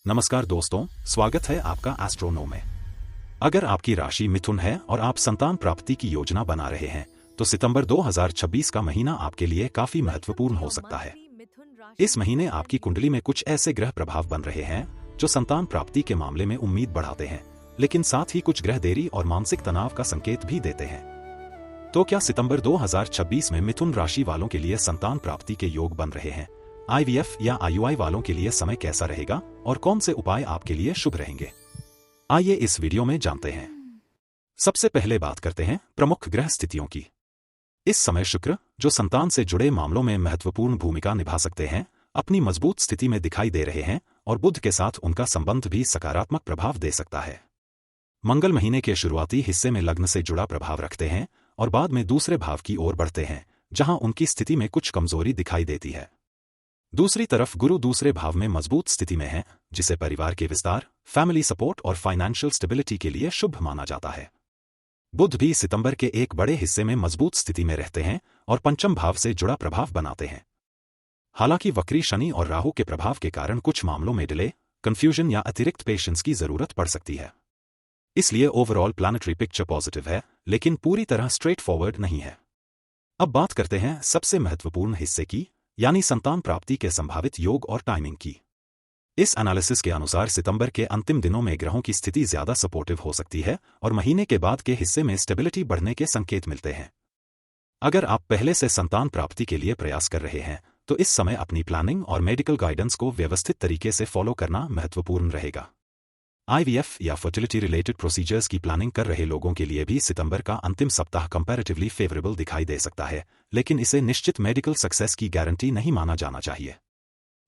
नमस्कार दोस्तों, स्वागत है आपका एस्ट्रोनो में। अगर आपकी राशि मिथुन है और आप संतान प्राप्ति की योजना बना रहे हैं, तो सितंबर 2026 का महीना आपके लिए काफी महत्वपूर्ण हो सकता है। इस महीने आपकी कुंडली में कुछ ऐसे ग्रह प्रभाव बन रहे हैं जो संतान प्राप्ति के मामले में उम्मीद बढ़ाते हैं, लेकिन साथ ही कुछ ग्रह देरी और मानसिक तनाव का संकेत भी देते हैं। तो क्या सितंबर 2026 में मिथुन राशि वालों के लिए संतान प्राप्ति के योग बन रहे हैं? IVF या IUI वालों के लिए समय कैसा रहेगा और कौन से उपाय आपके लिए शुभ रहेंगे? आइए इस वीडियो में जानते हैं। सबसे पहले बात करते हैं प्रमुख ग्रह स्थितियों की। इस समय शुक्र, जो संतान से जुड़े मामलों में महत्वपूर्ण भूमिका निभा सकते हैं, अपनी मजबूत स्थिति में दिखाई दे रहे हैं और बुध के साथ उनका संबंध भी सकारात्मक प्रभाव दे सकता है। मंगल महीने के शुरुआती हिस्से में लग्न से जुड़ा प्रभाव रखते हैं और बाद में दूसरे भाव की ओर बढ़ते हैं, जहां उनकी स्थिति में कुछ कमजोरी दिखाई देती है। दूसरी तरफ गुरु दूसरे भाव में मजबूत स्थिति में है, जिसे परिवार के विस्तार, फैमिली सपोर्ट और फाइनेंशियल स्टेबिलिटी के लिए शुभ माना जाता है। बुध भी सितंबर के एक बड़े हिस्से में मजबूत स्थिति में रहते हैं और पंचम भाव से जुड़ा प्रभाव बनाते हैं। हालांकि वक्री शनि और राहु के प्रभाव के कारण कुछ मामलों में डिले, कंफ्यूजन या अतिरिक्त पेशेंस की जरूरत पड़ सकती है। इसलिए ओवरऑल प्लैनेटरी पिक्चर पॉजिटिव है, लेकिन पूरी तरह स्ट्रेट फॉरवर्ड नहीं है। अब बात करते हैं सबसे महत्वपूर्ण हिस्से की, यानी संतान प्राप्ति के संभावित योग और टाइमिंग की। इस एनालिसिस के अनुसार सितंबर के अंतिम दिनों में ग्रहों की स्थिति ज्यादा सपोर्टिव हो सकती है और महीने के बाद के हिस्से में स्टेबिलिटी बढ़ने के संकेत मिलते हैं। अगर आप पहले से संतान प्राप्ति के लिए प्रयास कर रहे हैं, तो इस समय अपनी प्लानिंग और मेडिकल गाइडेंस को व्यवस्थित तरीके से फॉलो करना महत्वपूर्ण रहेगा। IVF या फर्टिलिटी रिलेटेड प्रोसीजर्स की प्लानिंग कर रहे लोगों के लिए भी सितंबर का अंतिम सप्ताह कंपैरेटिवली फेवरेबल दिखाई दे सकता है, लेकिन इसे निश्चित मेडिकल सक्सेस की गारंटी नहीं माना जाना चाहिए।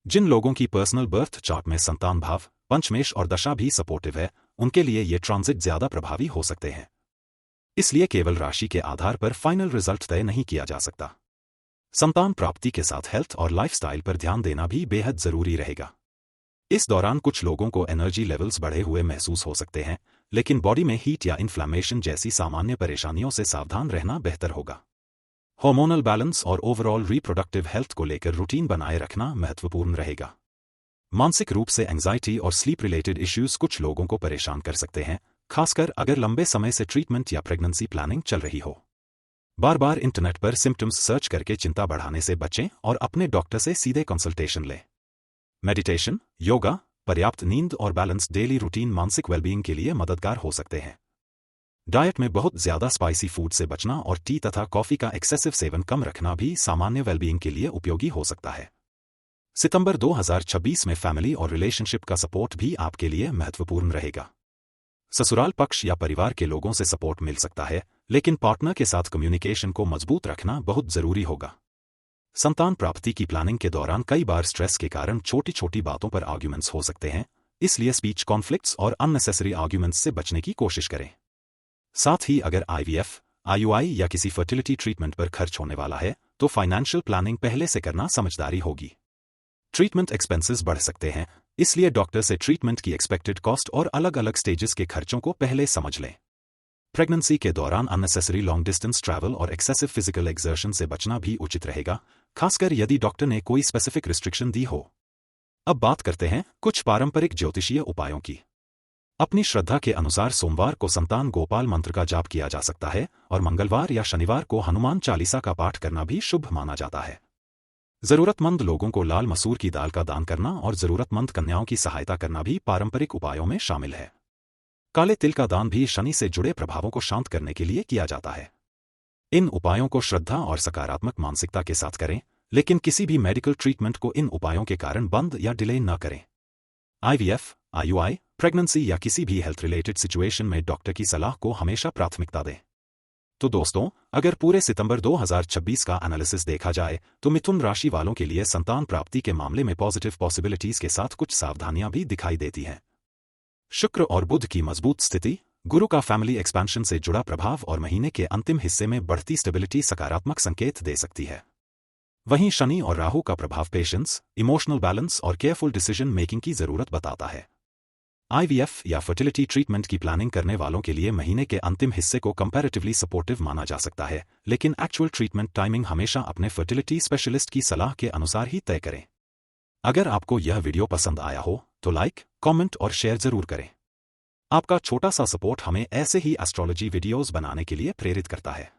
जिन लोगों की पर्सनल बर्थ चार्ट में संतान भाव, पंचमेश और दशा भी सपोर्टिव है, उनके लिए ये ट्रांजिट ज्यादा प्रभावी हो सकते हैं। इसलिए केवल राशि के आधार पर फाइनल रिजल्ट तय नहीं किया जा सकता। संतान प्राप्ति के साथ हेल्थ और लाइफस्टाइल पर ध्यान देना भी बेहद जरूरी रहेगा। इस दौरान कुछ लोगों को एनर्जी लेवल्स बढ़े हुए महसूस हो सकते हैं, लेकिन बॉडी में हीट या इन्फ्लेमेशन जैसी सामान्य परेशानियों से सावधान रहना बेहतर होगा। हार्मोनल बैलेंस और ओवरऑल रिप्रोडक्टिव हेल्थ को लेकर रूटीन बनाए रखना महत्वपूर्ण रहेगा। मानसिक रूप से एंजाइटी और स्लीप रिलेटेड इश्यूज कुछ लोगों को परेशान कर सकते हैं, खासकर अगर लंबे समय से ट्रीटमेंट या प्रेगनेंसी प्लानिंग चल रही हो। बार बार इंटरनेट पर सिम्टम्स सर्च करके चिंता बढ़ाने से बचें और अपने डॉक्टर से सीधे कंसल्टेशन लें। मेडिटेशन, योगा, पर्याप्त नींद और बैलेंस डेली रूटीन मानसिक वेलबीइंग के लिए मददगार हो सकते हैं। डाइट में बहुत ज्यादा स्पाइसी फूड से बचना और टी तथा कॉफी का एक्सेसिव सेवन कम रखना भी सामान्य वेलबीइंग के लिए उपयोगी हो सकता है। सितंबर 2026 में फैमिली और रिलेशनशिप का सपोर्ट भी आपके लिए महत्वपूर्ण रहेगा। ससुराल पक्ष या परिवार के लोगों से सपोर्ट मिल सकता है, लेकिन पार्टनर के साथ कम्युनिकेशन को मजबूत रखना बहुत जरूरी होगा। संतान प्राप्ति की प्लानिंग के दौरान कई बार स्ट्रेस के कारण छोटी छोटी बातों पर आर्ग्यूमेंट्स हो सकते हैं, इसलिए स्पीच कॉन्फ्लिक्ट्स और अननेसेसरी आर्ग्यूमेंट्स से बचने की कोशिश करें। साथ ही अगर IVF, IUI या किसी फर्टिलिटी ट्रीटमेंट पर खर्च होने वाला है, तो फाइनेंशियल प्लानिंग पहले से करना समझदारी होगी। ट्रीटमेंट एक्सपेंसेस बढ़ सकते हैं, इसलिए डॉक्टर से ट्रीटमेंट की एक्सपेक्टेड कॉस्ट और अलग अलग स्टेजेस के खर्चों को पहले समझ लें। प्रेगनेंसी के दौरान अननेसेसरी लॉन्ग डिस्टेंस ट्रैवल और एक्सेसिव फिजिकल एक्सर्शन से बचना भी उचित रहेगा, खासकर यदि डॉक्टर ने कोई स्पेसिफिक रिस्ट्रिक्शन दी हो। अब बात करते हैं कुछ पारंपरिक ज्योतिषीय उपायों की। अपनी श्रद्धा के अनुसार सोमवार को संतान गोपाल मंत्र का जाप किया जा सकता है और मंगलवार या शनिवार को हनुमान चालीसा का पाठ करना भी शुभ माना जाता है। जरूरतमंद लोगों को लाल मसूर की दाल का दान करना और जरूरतमंद कन्याओं की सहायता करना भी पारंपरिक उपायों में शामिल है। काले तिल का दान भी शनि से जुड़े प्रभावों को शांत करने के लिए किया जाता है। इन उपायों को श्रद्धा और सकारात्मक मानसिकता के साथ करें, लेकिन किसी भी मेडिकल ट्रीटमेंट को इन उपायों के कारण बंद या डिले न करें। IVF, IUI, प्रेगनेंसी या किसी भी हेल्थ रिलेटेड सिचुएशन में डॉक्टर की सलाह को हमेशा प्राथमिकता दें। तो दोस्तों, अगर पूरे सितंबर 2026 का एनालिसिस देखा जाए, तो मिथुन राशि वालों के लिए संतान प्राप्ति के मामले में पॉजिटिव पॉसिबिलिटीज के साथ कुछ सावधानियां भी दिखाई देती हैं। शुक्र और बुध की मजबूत स्थिति, गुरु का फैमिली एक्सपेंशन से जुड़ा प्रभाव और महीने के अंतिम हिस्से में बढ़ती स्टेबिलिटी सकारात्मक संकेत दे सकती है। वहीं शनि और राहु का प्रभाव पेशेंस, इमोशनल बैलेंस और केयरफुल डिसीजन मेकिंग की जरूरत बताता है। IVF या फर्टिलिटी ट्रीटमेंट की प्लानिंग करने वालों के लिए महीने के अंतिम हिस्से को कंपैरेटिवली सपोर्टिव माना जा सकता है, लेकिन एक्चुअल ट्रीटमेंट टाइमिंग हमेशा अपने फर्टिलिटी स्पेशलिस्ट की सलाह के अनुसार ही तय करें। अगर आपको यह वीडियो पसंद आया हो, तो लाइक, कमेंट और शेयर जरूर करें। आपका छोटा सा सपोर्ट हमें ऐसे ही एस्ट्रोलॉजी वीडियोस बनाने के लिए प्रेरित करता है।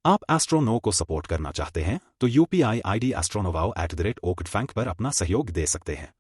आप एस्ट्रोनो को सपोर्ट करना चाहते हैं तो UPI ID astronovow@okutfank पर अपना सहयोग दे सकते हैं।